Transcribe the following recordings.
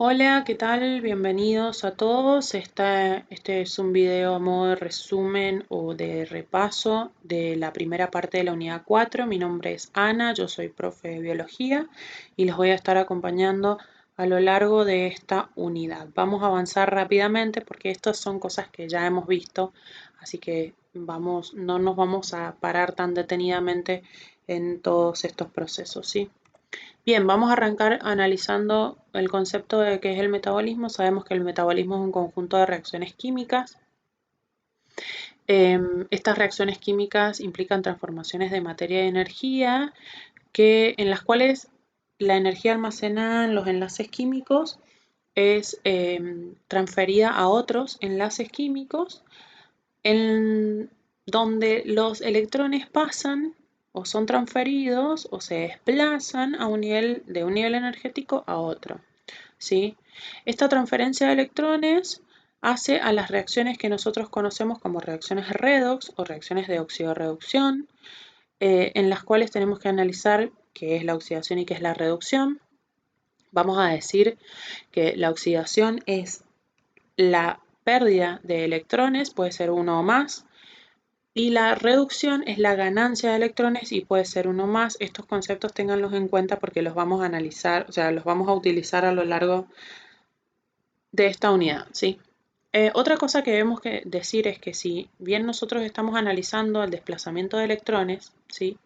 Hola, ¿qué tal? Bienvenidos a todos. Este es un video a modo de resumen o de repaso de la primera parte de la unidad 4. Mi nombre es Ana, yo soy profe de biología y los voy a estar acompañando a lo largo de esta unidad. Vamos a avanzar rápidamente porque estas son cosas que ya hemos visto, así que no nos vamos a parar tan detenidamente en todos estos procesos, ¿sí? Bien, vamos a arrancar analizando el concepto de qué es el metabolismo. Sabemos que el metabolismo es un conjunto de reacciones químicas. Estas reacciones químicas implican transformaciones de materia y energía en las cuales la energía almacenada en los enlaces químicos es transferida a otros enlaces químicos en donde los electrones pasan o son transferidos o se desplazan de un nivel energético a otro, ¿sí? Esta transferencia de electrones hace a las reacciones que nosotros conocemos como reacciones redox o reacciones de oxidorreducción, en las cuales tenemos que analizar qué es la oxidación y qué es la reducción. Vamos a decir que la oxidación es la pérdida de electrones, puede ser uno o más, y la reducción es la ganancia de electrones y puede ser uno más. Estos conceptos ténganlos en cuenta porque los vamos a analizar, o sea, los vamos a utilizar a lo largo de esta unidad, ¿sí? Otra cosa que debemos decir es que si bien nosotros estamos analizando el desplazamiento de electrones, ¿sí?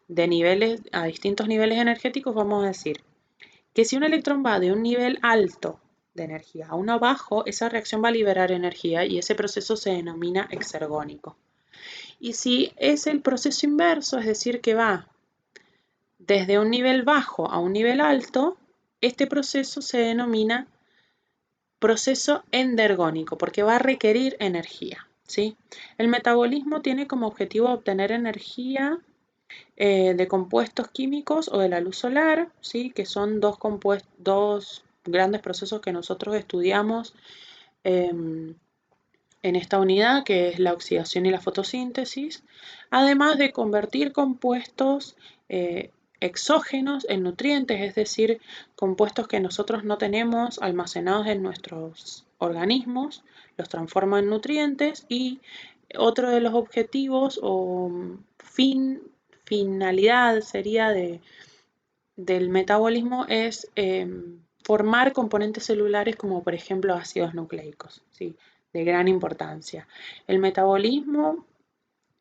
De niveles a distintos niveles energéticos, vamos a decir que si un electrón va de un nivel alto de energía a uno bajo, esa reacción va a liberar energía y ese proceso se denomina exergónico. Y si es el proceso inverso, es decir, que va desde un nivel bajo a un nivel alto, este proceso se denomina proceso endergónico porque va a requerir energía, ¿sí? El metabolismo tiene como objetivo obtener energía de compuestos químicos o de la luz solar, ¿sí? Que son dos grandes procesos que nosotros estudiamos en esta unidad, que es la oxidación y la fotosíntesis, además de convertir compuestos exógenos en nutrientes, es decir, compuestos que nosotros no tenemos almacenados en nuestros organismos, los transforma en nutrientes y otro de los objetivos o finalidad sería del metabolismo es formar componentes celulares como por ejemplo ácidos nucleicos, ¿sí? De gran importancia. El metabolismo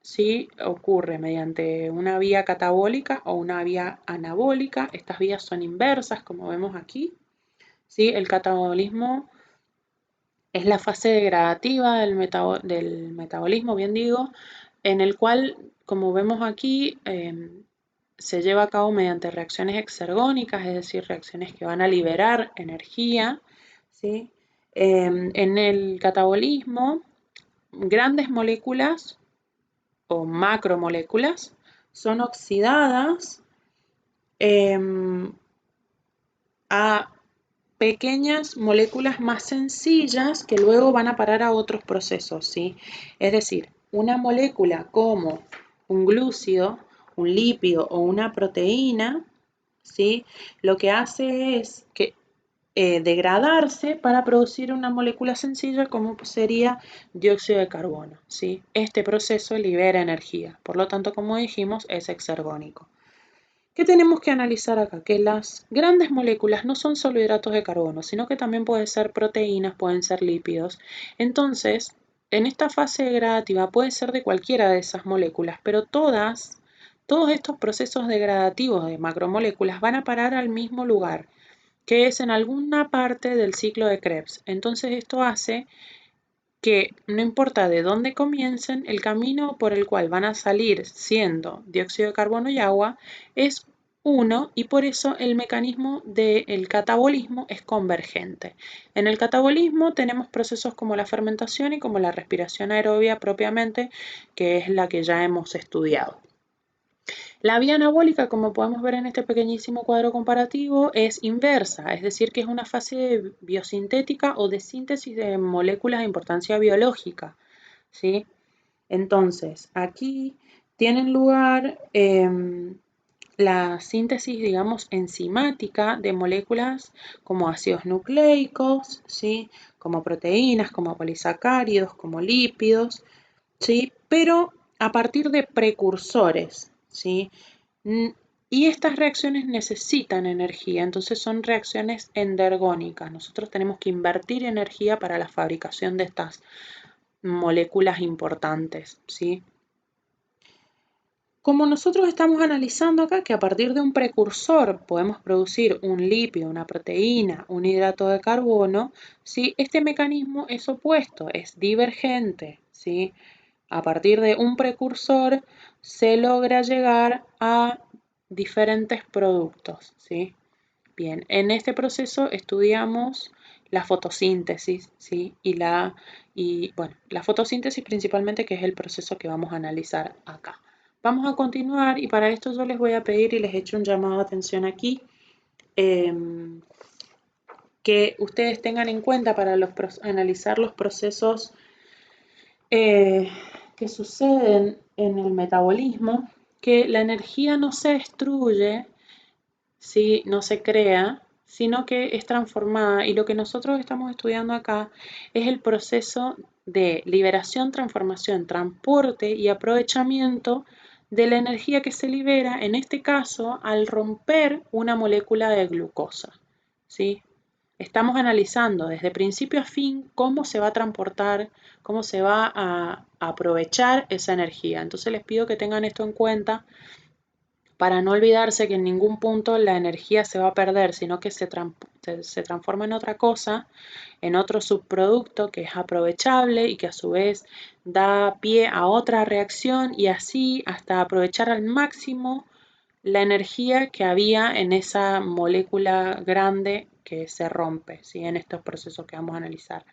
sí ocurre mediante una vía catabólica o una vía anabólica. Estas vías son inversas, como vemos aquí, ¿sí? El catabolismo es la fase degradativa del metabolismo, bien digo, en el cual, como vemos aquí, se lleva a cabo mediante reacciones exergónicas, es decir, reacciones que van a liberar energía, ¿sí? En el catabolismo, grandes moléculas o macromoléculas son oxidadas a pequeñas moléculas más sencillas que luego van a parar a otros procesos, ¿sí? Es decir, una molécula como un glúcido, un lípido o una proteína, ¿sí? Lo que hace es que degradarse para producir una molécula sencilla como sería dióxido de carbono, ¿sí? Este proceso libera energía, por lo tanto, como dijimos, es exergónico. ¿Qué tenemos que analizar acá? Que las grandes moléculas no son solo hidratos de carbono, sino que también pueden ser proteínas, pueden ser lípidos. Entonces, en esta fase degradativa puede ser de cualquiera de esas moléculas, pero todos estos procesos degradativos de macromoléculas van a parar al mismo lugar, que es en alguna parte del ciclo de Krebs. Entonces, esto hace que no importa de dónde comiencen, el camino por el cual van a salir siendo dióxido de carbono y agua es uno y por eso el mecanismo del catabolismo es convergente. En el catabolismo tenemos procesos como la fermentación y como la respiración aerobia propiamente, que es la que ya hemos estudiado. La vía anabólica, como podemos ver en este pequeñísimo cuadro comparativo, es inversa, es decir, que es una fase biosintética o de síntesis de moléculas de importancia biológica, ¿sí? Entonces, aquí tienen lugar la síntesis, digamos, enzimática de moléculas como ácidos nucleicos, ¿sí? Como proteínas, como polisacáridos, como lípidos, ¿sí? Pero a partir de precursores, ¿sí? Y estas reacciones necesitan energía, entonces son reacciones endergónicas. Nosotros tenemos que invertir energía para la fabricación de estas moléculas importantes, ¿sí? Como nosotros estamos analizando acá que a partir de un precursor podemos producir un lípido, una proteína, un hidrato de carbono, ¿sí? Este mecanismo es opuesto, es divergente, ¿sí? A partir de un precursor se logra llegar a diferentes productos, ¿sí? Bien, en este proceso estudiamos la fotosíntesis, ¿sí? Bueno, la fotosíntesis principalmente, que es el proceso que vamos a analizar acá. Vamos a continuar y para esto yo les voy a pedir y les echo un llamado de atención aquí, que ustedes tengan en cuenta para analizar los procesos que suceden en el metabolismo, que la energía no se destruye, ¿sí? No se crea, sino que es transformada. Y lo que nosotros estamos estudiando acá es el proceso de liberación, transformación, transporte y aprovechamiento de la energía que se libera, en este caso, al romper una molécula de glucosa, ¿sí? Estamos analizando desde principio a fin cómo se va a transportar, cómo se va a aprovechar esa energía. Entonces les pido que tengan esto en cuenta para no olvidarse que en ningún punto la energía se va a perder, sino que se transforma en otra cosa, en otro subproducto que es aprovechable y que a su vez da pie a otra reacción y así hasta aprovechar al máximo la energía que había en esa molécula grande que se rompe, ¿sí? En estos procesos que vamos a analizar.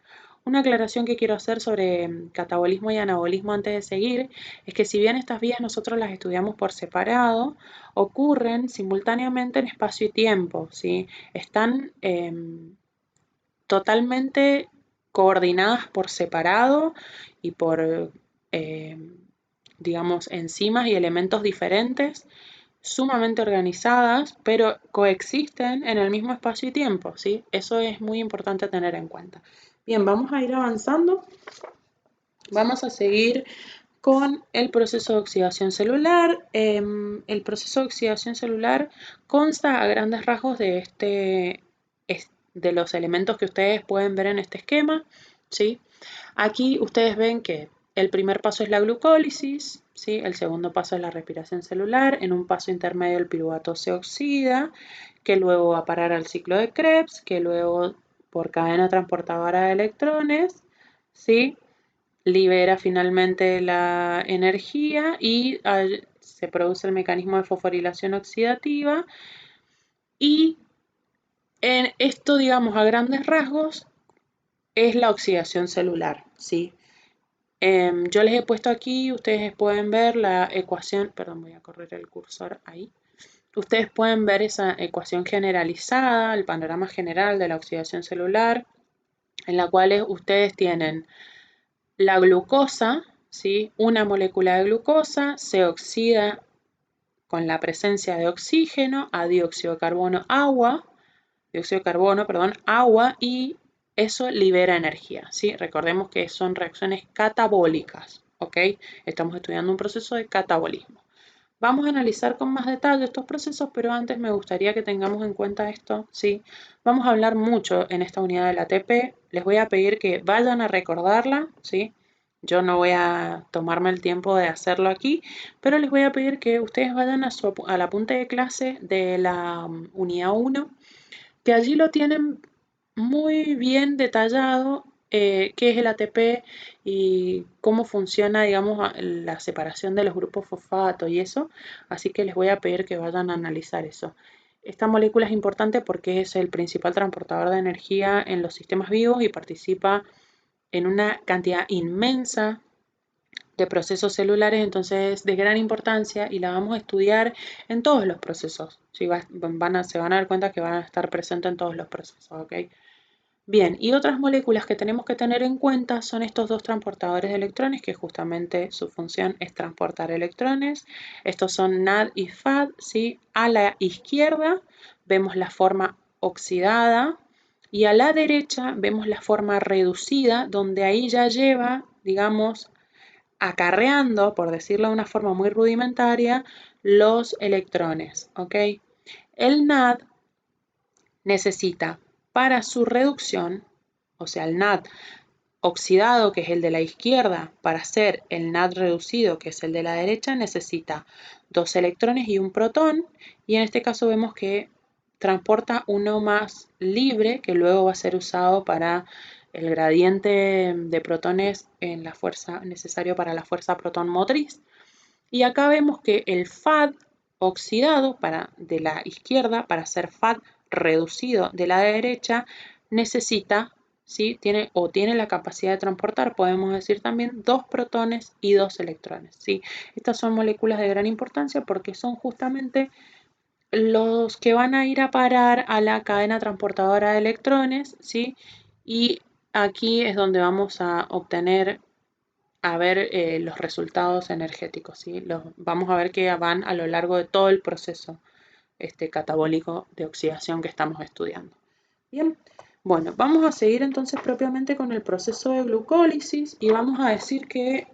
Una aclaración que quiero hacer sobre catabolismo y anabolismo antes de seguir es que si bien estas vías nosotros las estudiamos por separado, ocurren simultáneamente en espacio y tiempo, ¿sí? Están totalmente coordinadas por separado y por, digamos, enzimas y elementos diferentes, sumamente organizadas, pero coexisten en el mismo espacio y tiempo, ¿sí? Eso es muy importante tener en cuenta. Bien, vamos a ir avanzando. Vamos a seguir con el proceso de oxidación celular. El proceso de oxidación celular consta a grandes rasgos de los elementos que ustedes pueden ver en este esquema, ¿sí? Aquí ustedes ven que el primer paso es la glucólisis, ¿sí? El segundo paso es la respiración celular. En un paso intermedio el piruvato se oxida, que luego va a parar al ciclo de Krebs, que luego por cadena transportadora de electrones, ¿sí? Libera finalmente la energía y se produce el mecanismo de fosforilación oxidativa y en esto, digamos, a grandes rasgos es la oxidación celular, ¿sí? Yo les he puesto aquí, ustedes pueden ver la ecuación, perdón, voy a correr el cursor ahí. Ustedes pueden ver esa ecuación generalizada, el panorama general de la oxidación celular, en la cual ustedes tienen la glucosa, ¿sí? Una molécula de glucosa se oxida con la presencia de oxígeno a dióxido de carbono, perdón, agua y eso libera energía, ¿sí? Recordemos que son reacciones catabólicas, ¿ok? Estamos estudiando un proceso de catabolismo. Vamos a analizar con más detalle estos procesos, pero antes me gustaría que tengamos en cuenta esto, ¿sí? Vamos a hablar mucho en esta unidad del ATP. Les voy a pedir que vayan a recordarla, ¿sí? Yo no voy a tomarme el tiempo de hacerlo aquí, pero les voy a pedir que ustedes vayan a la punta de clase de la unidad 1, que allí lo tienen muy bien detallado, qué es el ATP y cómo funciona, digamos, la separación de los grupos fosfato y eso. Así que les voy a pedir que vayan a analizar eso. Esta molécula es importante porque es el principal transportador de energía en los sistemas vivos y participa en una cantidad inmensa de procesos celulares, entonces es de gran importancia y la vamos a estudiar en todos los procesos. ¿Sí? Se van a dar cuenta que van a estar presentes en todos los procesos, ¿ok? Bien, y otras moléculas que tenemos que tener en cuenta son estos dos transportadores de electrones, que justamente su función es transportar electrones. Estos son NAD y FAD, ¿sí? A la izquierda vemos la forma oxidada y a la derecha vemos la forma reducida, donde ahí ya lleva, digamos, acarreando, por decirlo de una forma muy rudimentaria, los electrones, ¿ok? El NAD necesita para su reducción, o sea, el NAD oxidado, que es el de la izquierda, para hacer el NAD reducido, que es el de la derecha, necesita 2 electrones y un protón, y en este caso vemos que transporta uno más libre, que luego va a ser usado para el gradiente de protones en la fuerza necesario para la fuerza protón motriz. Y acá vemos que el FAD oxidado de la izquierda para ser FAD reducido de la derecha necesita, ¿sí? tiene la capacidad de transportar, podemos decir también, 2 protones y 2 electrones. ¿sí? Estas son moléculas de gran importancia porque son justamente los que van a ir a parar a la cadena transportadora de electrones, ¿sí? Y aquí es donde vamos a obtener a ver los resultados energéticos, ¿sí? Vamos a ver que van a lo largo de todo el proceso catabólico de oxidación que estamos estudiando. Bien, bueno, vamos a seguir entonces propiamente con el proceso de glucólisis y vamos a decir que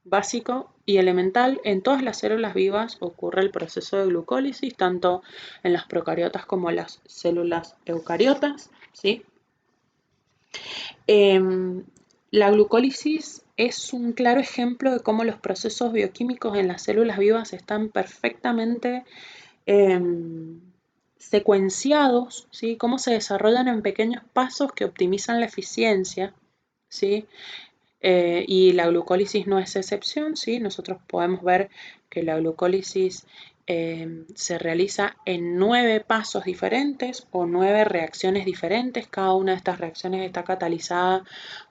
básico y elemental en todas las células vivas ocurre el proceso de glucólisis, tanto en las procariotas como en las células eucariotas, ¿sí? La glucólisis es un claro ejemplo de cómo los procesos bioquímicos en las células vivas están perfectamente secuenciados, ¿sí? Cómo se desarrollan en pequeños pasos que optimizan la eficiencia, ¿sí? Y la glucólisis no es excepción, ¿sí? Nosotros podemos ver que la glucólisis se realiza en 9 pasos diferentes o 9 reacciones diferentes. Cada una de estas reacciones está catalizada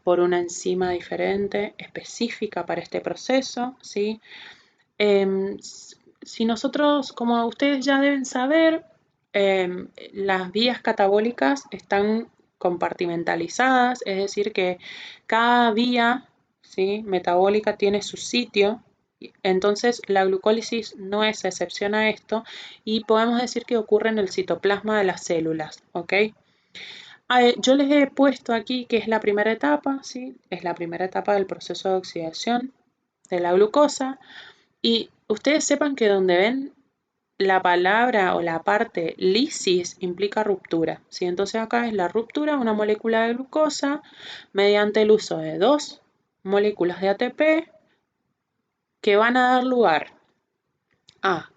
por una enzima diferente, específica para este proceso, ¿sí? Si nosotros, como ustedes ya deben saber, las vías catabólicas están compartimentalizadas, es decir, que cada vía, ¿sí? metabólica tiene su sitio. Entonces, la glucólisis no es excepción a esto y podemos decir que ocurre en el citoplasma de las células, ¿ok? Yo les he puesto aquí que es la primera etapa, ¿sí? Es la primera etapa del proceso de oxidación de la glucosa. Y ustedes sepan que donde ven la palabra o la parte lisis implica ruptura, ¿sí? Entonces acá es la ruptura de una molécula de glucosa mediante el uso de 2 moléculas de ATP que van a dar lugar a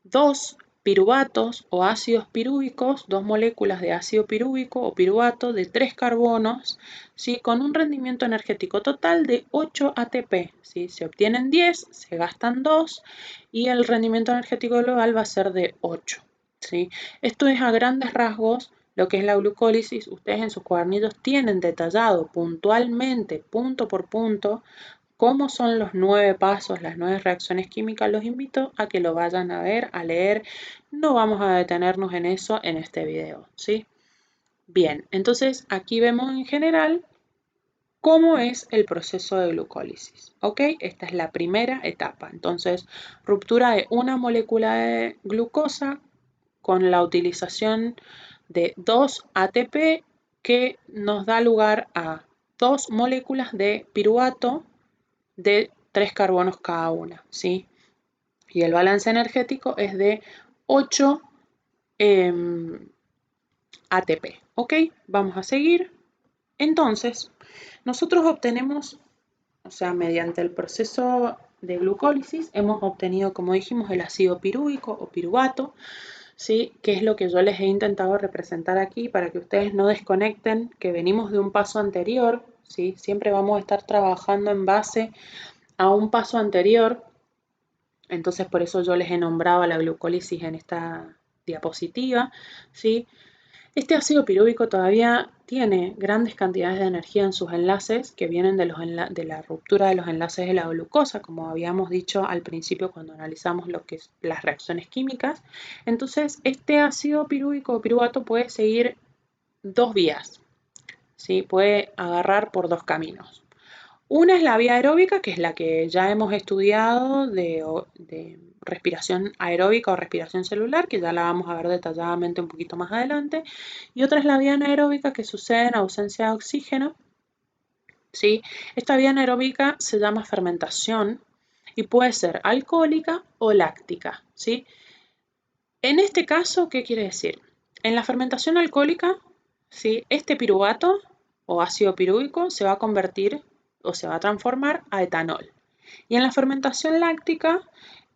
2 piruvatos o ácidos pirúvicos, 2 moléculas de ácido pirúvico o piruvato de 3 carbonos, ¿sí? Con un rendimiento energético total de 8 ATP. ¿sí? Se obtienen 10, se gastan 2 y el rendimiento energético global va a ser de 8. ¿sí? Esto es a grandes rasgos lo que es la glucólisis. Ustedes en sus cuadernillos tienen detallado puntualmente, punto por punto, cómo son los 9 pasos, las 9 reacciones químicas. Los invito a que lo vayan a ver, a leer. No vamos a detenernos en eso en este video, ¿sí? Bien, entonces aquí vemos en general cómo es el proceso de glucólisis, ¿ok? Esta es la primera etapa. Entonces, ruptura de una molécula de glucosa con la utilización de 2 ATP que nos da lugar a 2 moléculas de piruvato de 3 carbonos cada una, ¿sí? Y el balance energético es de 8 ATP, ¿ok? Vamos a seguir. Entonces, nosotros obtenemos, o sea, mediante el proceso de glucólisis, hemos obtenido, como dijimos, el ácido pirúvico o piruvato, ¿sí? Que es lo que yo les he intentado representar aquí para que ustedes no desconecten, que venimos de un paso anterior, ¿sí? Siempre vamos a estar trabajando en base a un paso anterior. Entonces, por eso yo les he nombrado a la glucólisis en esta diapositiva, ¿sí? Este ácido pirúvico todavía tiene grandes cantidades de energía en sus enlaces que vienen de la ruptura de los enlaces de la glucosa, como habíamos dicho al principio cuando analizamos lo que es las reacciones químicas. Entonces, este ácido pirúvico o piruvato puede seguir 2 vías. ¿sí? Puede agarrar por dos caminos. Una es la vía aeróbica, que es la que ya hemos estudiado de respiración aeróbica o respiración celular, que ya la vamos a ver detalladamente un poquito más adelante. Y otra es la vía anaeróbica, que sucede en ausencia de oxígeno, ¿sí? Esta vía anaeróbica se llama fermentación y puede ser alcohólica o láctica, ¿sí? En este caso, ¿qué quiere decir? En la fermentación alcohólica, ¿sí? Este piruvato o ácido pirúvico se va a convertir o se va a transformar a etanol. Y en la fermentación láctica,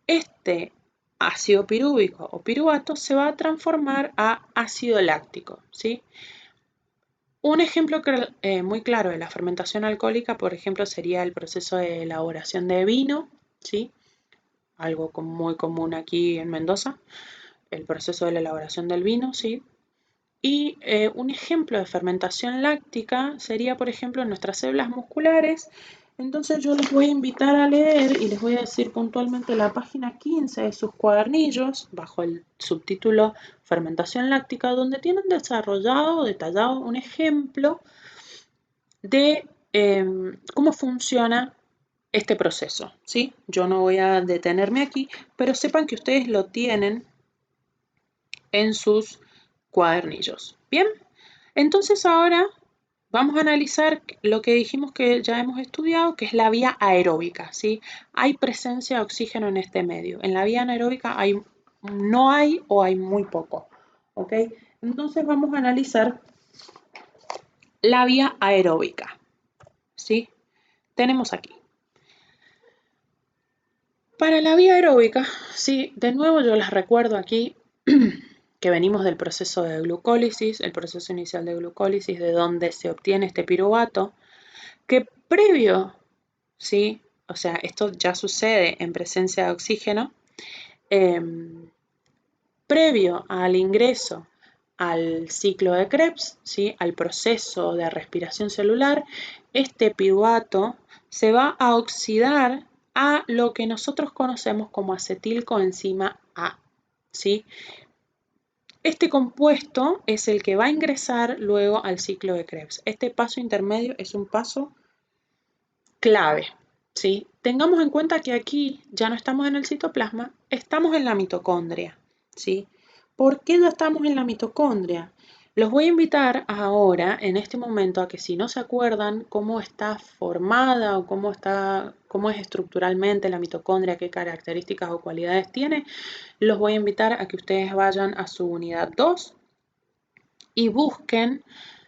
este ácido pirúvico o piruvato se va a transformar a ácido láctico, ¿sí? Un ejemplo muy claro de la fermentación alcohólica, por ejemplo, sería el proceso de elaboración de vino, ¿sí? Algo muy común aquí en Mendoza, el proceso de la elaboración del vino, ¿sí? Y un ejemplo de fermentación láctica sería, por ejemplo, en nuestras células musculares. Entonces yo les voy a invitar a leer y les voy a decir puntualmente la página 15 de sus cuadernillos, bajo el subtítulo Fermentación láctica, donde tienen desarrollado o detallado un ejemplo de cómo funciona este proceso, ¿sí? Yo no voy a detenerme aquí, pero sepan que ustedes lo tienen en sus cuadernillos. Bien, entonces ahora vamos a analizar lo que dijimos que ya hemos estudiado, que es la vía aeróbica, ¿sí? Hay presencia de oxígeno en este medio. En la vía anaeróbica no hay o hay muy poco, ¿ok? Entonces vamos a analizar la vía aeróbica, ¿sí? Tenemos aquí. Para la vía aeróbica, sí, de nuevo yo les recuerdo aquí que venimos del proceso de glucólisis, el proceso inicial de glucólisis, de donde se obtiene este piruvato, que previo, ¿sí? O sea, esto ya sucede en presencia de oxígeno, previo al ingreso al ciclo de Krebs, ¿sí? Al proceso de respiración celular, este piruvato se va a oxidar a lo que nosotros conocemos como acetilcoenzima A, ¿sí? Este compuesto es el que va a ingresar luego al ciclo de Krebs. Este paso intermedio es un paso clave, ¿sí? Tengamos en cuenta que aquí ya no estamos en el citoplasma, estamos en la mitocondria, ¿sí? ¿Por qué no estamos en la mitocondria? Los voy a invitar ahora, en este momento, a que si no se acuerdan cómo está formada o cómo es estructuralmente la mitocondria, qué características o cualidades tiene, los voy a invitar a que ustedes vayan a su unidad 2 y busquen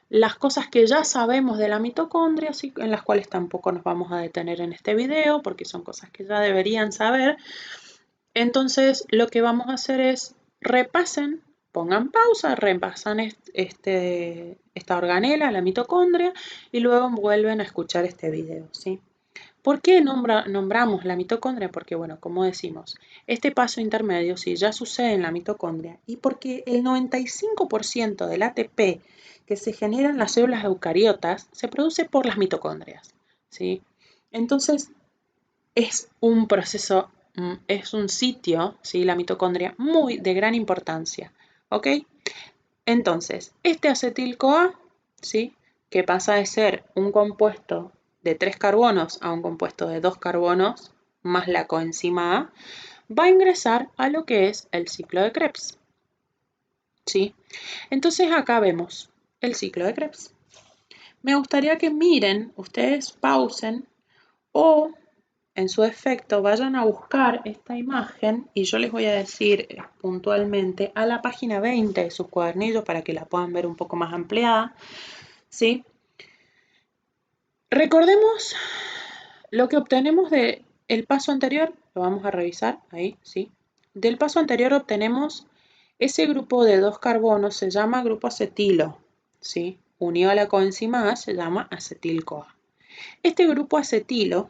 las cosas que ya sabemos de la mitocondria, en las cuales tampoco nos vamos a detener en este video, porque son cosas que ya deberían saber. Entonces, lo que vamos a hacer es repasen, pongan pausa, repasan esta organela, la mitocondria, y luego vuelven a escuchar este video, ¿sí? ¿Por qué nombramos la mitocondria? Porque, bueno, como decimos, este paso intermedio sí ya sucede en la mitocondria y porque el 95% del ATP que se genera en las células eucariotas se produce por las mitocondrias, ¿sí? Entonces, es un proceso, es un sitio, ¿sí? La mitocondria, muy de gran importancia, ¿ok? Entonces, este acetil-CoA, ¿sí? Que pasa de ser un compuesto de 3 carbonos a un compuesto de 2 carbonos más la coenzima A, va a ingresar a lo que es el ciclo de Krebs, ¿sí? Entonces acá vemos el ciclo de Krebs. Me gustaría que miren, ustedes pausen o en su efecto vayan a buscar esta imagen y yo les voy a decir puntualmente a la página 20 de sus cuadernillos para que la puedan ver un poco más ampliada, ¿sí? Recordemos lo que obtenemos del paso anterior, lo vamos a revisar ahí, ¿sí? Del paso anterior obtenemos ese grupo de 2 carbonos, se llama grupo acetilo, ¿sí? Unido a la coenzima A se llama acetil-CoA. Este grupo acetilo,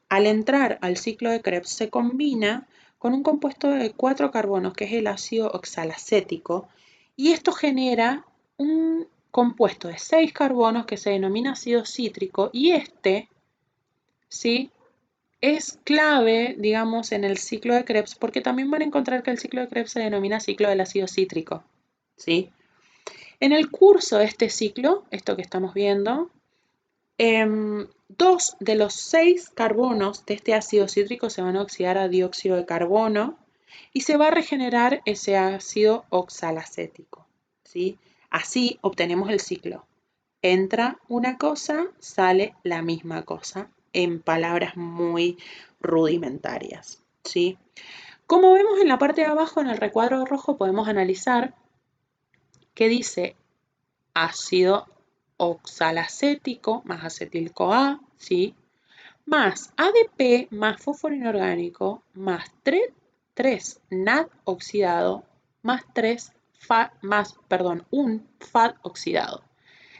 al entrar al ciclo de Krebs, se combina con un compuesto de 4 carbonos, que es el ácido oxalacético, y esto genera un compuesto de 6 carbonos que se denomina ácido cítrico, y este, ¿sí? Es clave, digamos, en el ciclo de Krebs, porque también van a encontrar que el ciclo de Krebs se denomina ciclo del ácido cítrico, ¿sí? En el curso de este ciclo, esto que estamos viendo, 2 de los 6 carbonos de este ácido cítrico se van a oxidar a dióxido de carbono y se va a regenerar ese ácido oxalacético, ¿sí? Así obtenemos el ciclo. Entra una cosa, sale la misma cosa, en palabras muy rudimentarias, ¿sí? Como vemos en la parte de abajo, en el recuadro rojo, podemos analizar que dice ácido oxalacético más acetil-CoA, ¿sí? Más ADP más fósforo inorgánico más 3 NAD oxidado más 1 FAD oxidado.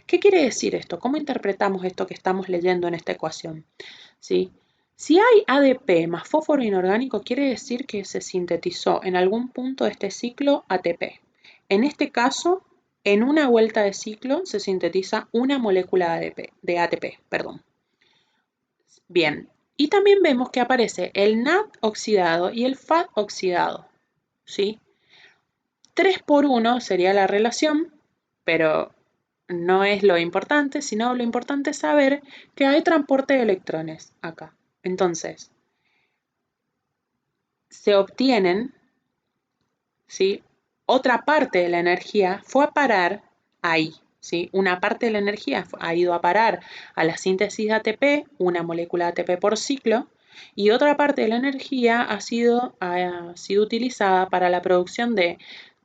¿Qué quiere decir esto? ¿Cómo interpretamos esto que estamos leyendo en esta ecuación? ¿Sí? Si hay ADP más fósforo inorgánico, quiere decir que se sintetizó en algún punto de este ciclo ATP. En este caso, en una vuelta de ciclo se sintetiza una molécula de ATP. Bien, y también vemos que aparece el NAD oxidado y el FAD oxidado, ¿sí? 3 por 1 sería la relación, pero no es lo importante, sino lo importante es saber que hay transporte de electrones acá. Entonces, se obtienen, ¿sí? Otra parte de la energía fue a parar ahí, ¿sí? Una parte de la energía ha ido a parar a la síntesis de ATP, una molécula de ATP por ciclo, y otra parte de la energía ha sido utilizada para la producción de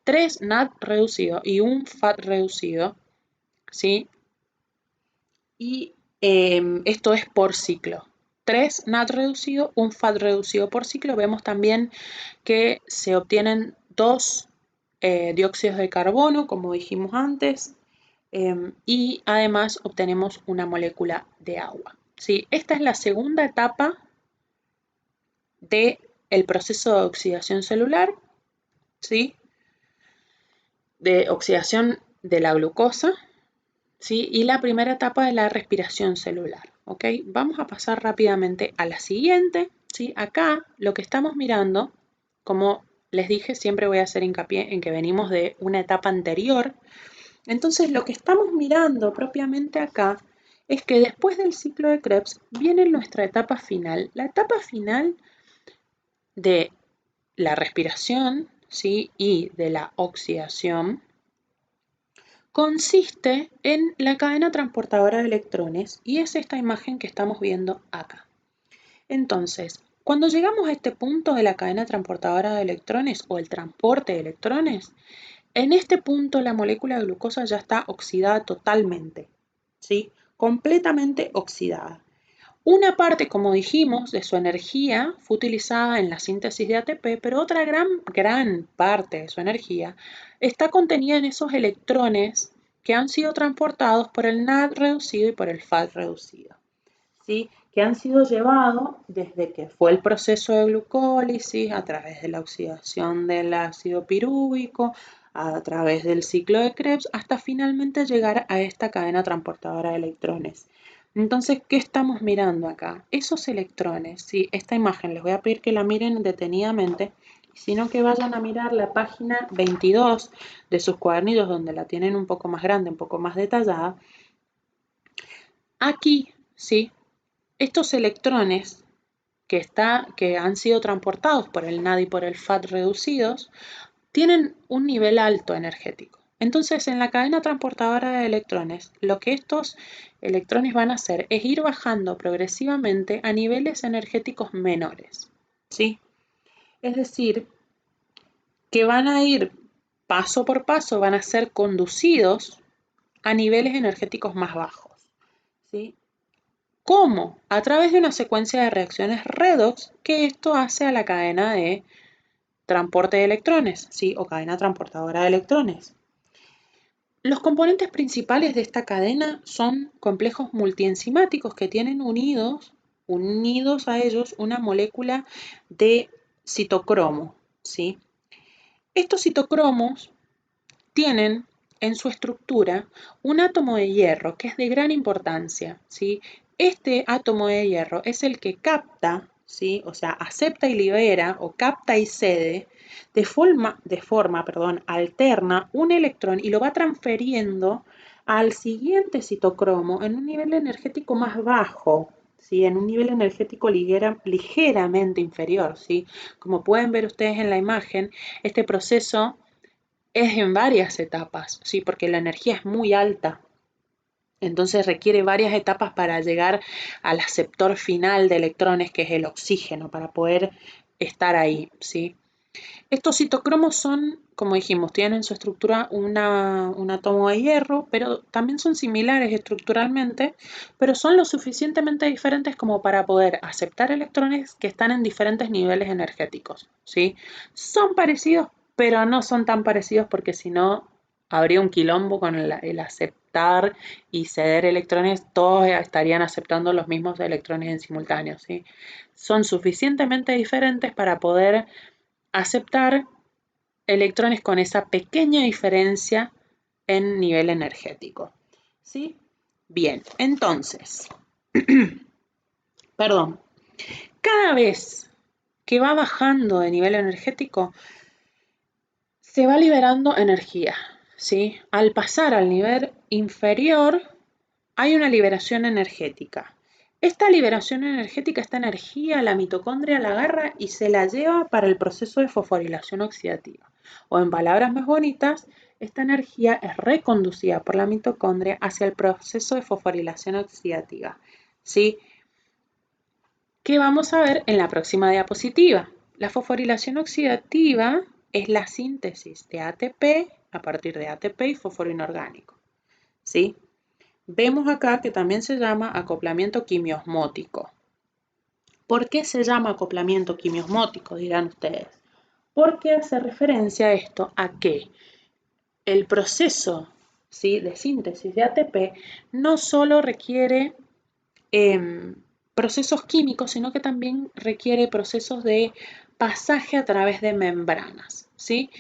3 NAD reducido y un FAD reducido, ¿sí? Y esto es por ciclo. 3 NAD reducido, un FAD reducido por ciclo. Vemos también que se obtienen 2 dióxidos de carbono, como dijimos antes, y además obtenemos una molécula de agua. ¿Sí? Esta es la segunda etapa del proceso de oxidación celular, ¿sí? De oxidación de la glucosa, ¿sí? Y la primera etapa de la respiración celular, ¿ok? Vamos a pasar rápidamente a la siguiente, ¿sí? Acá lo que estamos mirando, como les dije, siempre voy a hacer hincapié en que venimos de una etapa anterior. Entonces, lo que estamos mirando propiamente acá es que después del ciclo de Krebs viene nuestra etapa final. La etapa final de la respiración, ¿sí? Y de la oxidación consiste en la cadena transportadora de electrones y es esta imagen que estamos viendo acá. Entonces, cuando llegamos a este punto de la cadena transportadora de electrones o el transporte de electrones, en este punto la molécula de glucosa ya está oxidada totalmente, ¿sí? Completamente oxidada. Una parte, como dijimos, de su energía fue utilizada en la síntesis de ATP, pero otra gran parte de su energía está contenida en esos electrones que han sido transportados por el NAD reducido y por el FAD reducido, ¿sí? Que han sido llevados desde que fue el proceso de glucólisis a través de la oxidación del ácido pirúvico, a través del ciclo de Krebs, hasta finalmente llegar a esta cadena transportadora de electrones. Entonces, ¿qué estamos mirando acá? Esos electrones, ¿sí? Esta imagen les voy a pedir que la miren detenidamente, sino que vayan a mirar la página 22 de sus cuadernillos donde la tienen un poco más grande, un poco más detallada. Aquí, ¿sí? Estos electrones que han sido transportados por el NAD y por el FAD reducidos tienen un nivel alto energético. Entonces, en la cadena transportadora de electrones, lo que estos electrones van a hacer es ir bajando progresivamente a niveles energéticos menores, ¿sí? Es decir, que van a ir paso por paso, van a ser conducidos a niveles energéticos más bajos, ¿sí? ¿Cómo? A través de una secuencia de reacciones redox que esto hace a la cadena de transporte de electrones, ¿sí? O cadena transportadora de electrones. Los componentes principales de esta cadena son complejos multienzimáticos que tienen unidos a ellos una molécula de citocromo, ¿sí? Estos citocromos tienen en su estructura un átomo de hierro que es de gran importancia, ¿sí? Este átomo de hierro es el que capta ¿sí? O sea, acepta y libera o capta y cede de forma alterna un electrón y lo va transfiriendo al siguiente citocromo en un nivel energético más bajo, ¿sí? En un nivel energético ligeramente inferior, ¿sí? Como pueden ver ustedes en la imagen, este proceso es en varias etapas, ¿sí? Porque la energía es muy alta. Entonces requiere varias etapas para llegar al aceptor final de electrones, que es el oxígeno, para poder estar ahí, ¿sí? Estos citocromos son, como dijimos, tienen en su estructura un átomo de hierro, pero también son similares estructuralmente, pero son lo suficientemente diferentes como para poder aceptar electrones que están en diferentes niveles energéticos, ¿sí? Son parecidos, pero no son tan parecidos porque si no habría un quilombo con el aceptar y ceder electrones, todos estarían aceptando los mismos electrones en simultáneo, ¿sí? Son suficientemente diferentes para poder aceptar electrones con esa pequeña diferencia en nivel energético. ¿Sí? Bien, entonces, perdón, cada vez que va bajando de nivel energético, se va liberando energía. ¿Sí? Al pasar al nivel inferior, hay una liberación energética. Esta liberación energética, esta energía, la mitocondria la agarra y se la lleva para el proceso de fosforilación oxidativa. O en palabras más bonitas, esta energía es reconducida por la mitocondria hacia el proceso de fosforilación oxidativa. ¿Sí? ¿Qué vamos a ver en la próxima diapositiva? La fosforilación oxidativa es la síntesis de ATP a partir de ATP y fósforo inorgánico. ¿Sí? Vemos acá que también se llama acoplamiento quimiosmótico. ¿Por qué se llama acoplamiento quimiosmótico? Dirán ustedes. Porque hace referencia a esto, a que el proceso, ¿sí?, de síntesis de ATP no solo requiere procesos químicos, sino que también requiere procesos de pasaje a través de membranas, ¿sí?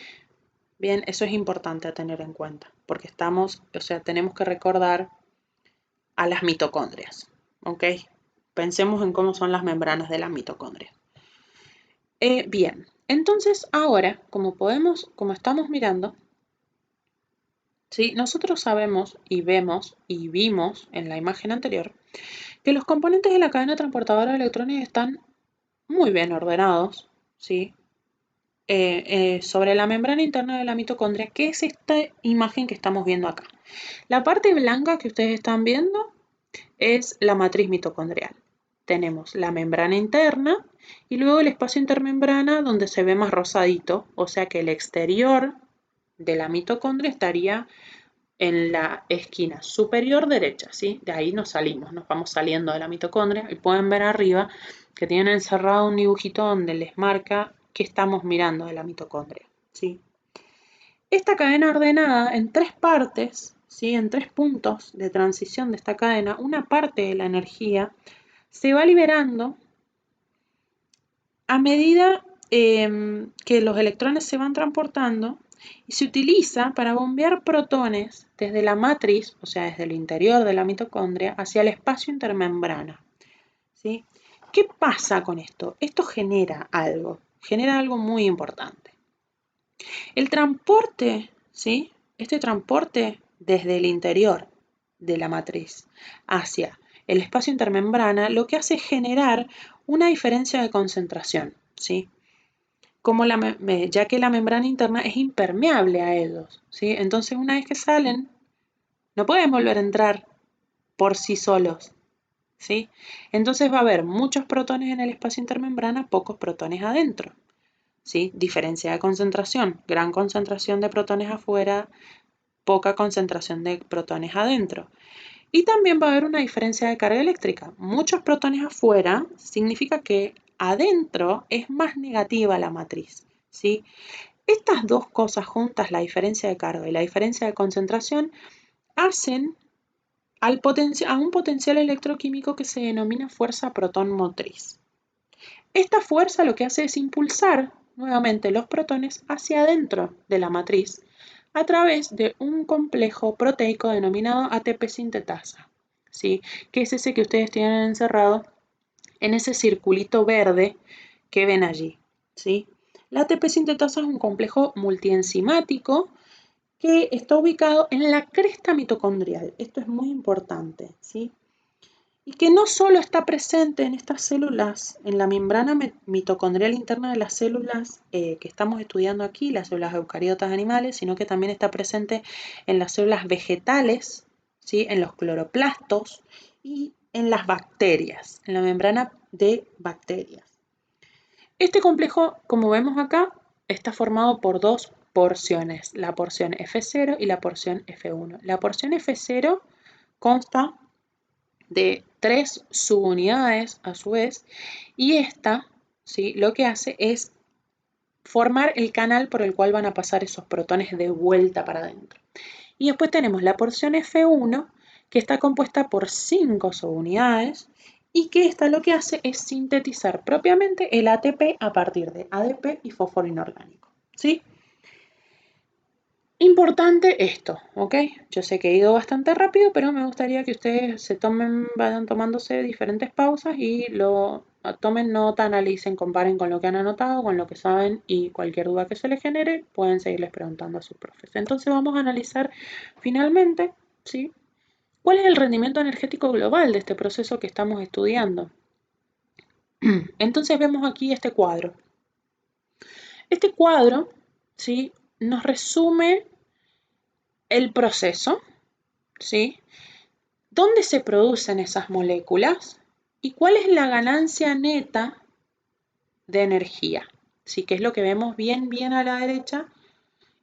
Bien, eso es importante a tener en cuenta, porque tenemos que recordar a las mitocondrias, ¿ok? Pensemos en cómo son las membranas de las mitocondrias. Bien, entonces ahora, como estamos mirando, ¿sí? Nosotros sabemos y vemos y vimos en la imagen anterior que los componentes de la cadena transportadora de electrones están muy bien ordenados, ¿sí? Sobre la membrana interna de la mitocondria, que es esta imagen que estamos viendo acá. La parte blanca que ustedes están viendo es la matriz mitocondrial. Tenemos la membrana interna y luego el espacio intermembrana donde se ve más rosadito, o sea que el exterior de la mitocondria estaría en la esquina superior derecha, ¿sí? De ahí nos vamos saliendo de la mitocondria y pueden ver arriba que tienen encerrado un dibujito donde les marca qué estamos mirando de la mitocondria, ¿sí? Esta cadena ordenada en tres partes, ¿sí?, en tres puntos de transición de esta cadena, una parte de la energía se va liberando a medida que los electrones se van transportando y se utiliza para bombear protones desde la matriz, o sea, desde el interior de la mitocondria, hacia el espacio intermembrana, ¿sí? ¿Qué pasa con esto? Esto genera algo muy importante. El transporte, ¿sí? Este transporte desde el interior de la matriz hacia el espacio intermembrana lo que hace es generar una diferencia de concentración, ¿sí? Ya que la membrana interna es impermeable a ellos, ¿sí? Entonces una vez que salen, no pueden volver a entrar por sí solos, ¿sí? Entonces va a haber muchos protones en el espacio intermembrana, pocos protones adentro, ¿sí? Diferencia de concentración, gran concentración de protones afuera, poca concentración de protones adentro. Y también va a haber una diferencia de carga eléctrica. Muchos protones afuera significa que adentro es más negativa la matriz, ¿sí? Estas dos cosas juntas, la diferencia de carga y la diferencia de concentración, hacen a un potencial electroquímico que se denomina fuerza protón motriz. Esta fuerza lo que hace es impulsar nuevamente los protones hacia adentro de la matriz a través de un complejo proteico denominado ATP sintetasa, ¿sí?, que es ese que ustedes tienen encerrado en ese circulito verde que ven allí, ¿sí? La ATP sintetasa es un complejo multienzimático que está ubicado en la cresta mitocondrial. Esto es muy importante, ¿sí? Y que no solo está presente en estas células, en la membrana mitocondrial interna de las células que estamos estudiando aquí, las células eucariotas animales, sino que también está presente en las células vegetales, ¿sí? En los cloroplastos y en las bacterias, en la membrana de bacterias. Este complejo, como vemos acá, está formado por dos porciones, la porción F0 y la porción F1. La porción F0 consta de 3 subunidades a su vez, y esta, ¿sí? Lo que hace es formar el canal por el cual van a pasar esos protones de vuelta para adentro. Y después tenemos la porción F1, que está compuesta por 5 subunidades y que esta lo que hace es sintetizar propiamente el ATP a partir de ADP y fósforo inorgánico, ¿sí? Importante esto, ¿ok? Yo sé que he ido bastante rápido, pero me gustaría que ustedes vayan tomándose diferentes pausas y lo tomen nota, analicen, comparen con lo que han anotado, con lo que saben, y cualquier duda que se les genere, pueden seguirles preguntando a sus profes. Entonces vamos a analizar finalmente, ¿sí? ¿Cuál es el rendimiento energético global de este proceso que estamos estudiando? Entonces vemos aquí este cuadro. Este cuadro, ¿sí? Nos resume el proceso, ¿sí? ¿Dónde se producen esas moléculas? ¿Y cuál es la ganancia neta de energía? Sí, que es lo que vemos bien a la derecha,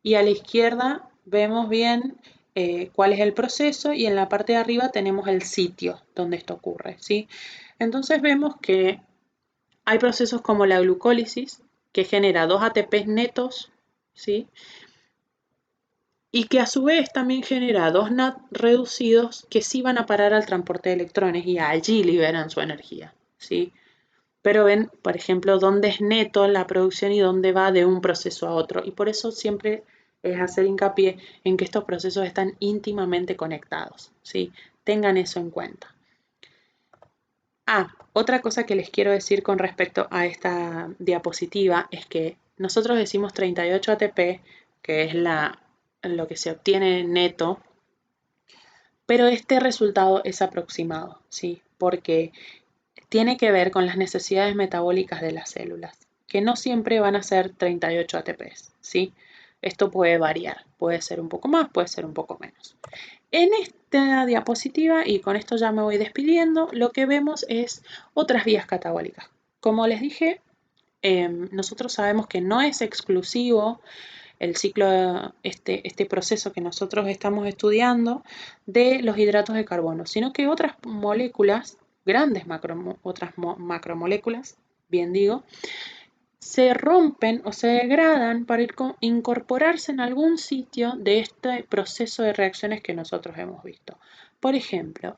y a la izquierda vemos bien cuál es el proceso, y en la parte de arriba tenemos el sitio donde esto ocurre, ¿sí? Entonces vemos que hay procesos como la glucólisis, que genera 2 ATPs netos, ¿sí? Y que a su vez también genera 2 NAD reducidos que sí van a parar al transporte de electrones y allí liberan su energía, ¿sí? Pero ven, por ejemplo, dónde es neto la producción y dónde va de un proceso a otro. Y por eso siempre es hacer hincapié en que estos procesos están íntimamente conectados, ¿sí? Tengan eso en cuenta. Otra cosa que les quiero decir con respecto a esta diapositiva es que nosotros decimos 38 ATP, que es lo que se obtiene neto, pero este resultado es aproximado, ¿sí? Porque tiene que ver con las necesidades metabólicas de las células, que no siempre van a ser 38 ATPs, ¿sí? Esto puede variar, puede ser un poco más, puede ser un poco menos. En esta diapositiva, y con esto ya me voy despidiendo, lo que vemos es otras vías catabólicas. Como les dije, nosotros sabemos que no es exclusivo el ciclo, este proceso que nosotros estamos estudiando de los hidratos de carbono, sino que otras moléculas, otras macromoléculas, bien digo, se rompen o se degradan para incorporarse en algún sitio de este proceso de reacciones que nosotros hemos visto. Por ejemplo,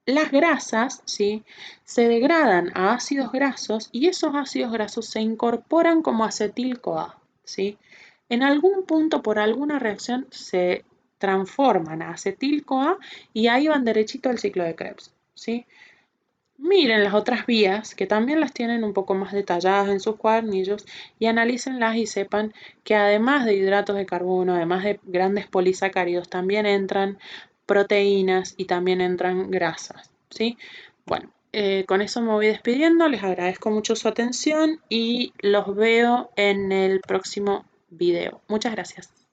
las grasas, ¿sí? Se degradan a ácidos grasos y esos ácidos grasos se incorporan como acetil-CoA, ¿sí? En algún punto, por alguna reacción, se transforman a acetil-CoA y ahí van derechito al ciclo de Krebs, ¿sí? Miren las otras vías, que también las tienen un poco más detalladas en sus cuadernillos, y analícenlas y sepan que además de hidratos de carbono, además de grandes polisacáridos, también entran proteínas y también entran grasas, ¿sí? Bueno, con eso me voy despidiendo, les agradezco mucho su atención y los veo en el próximo video. Muchas gracias.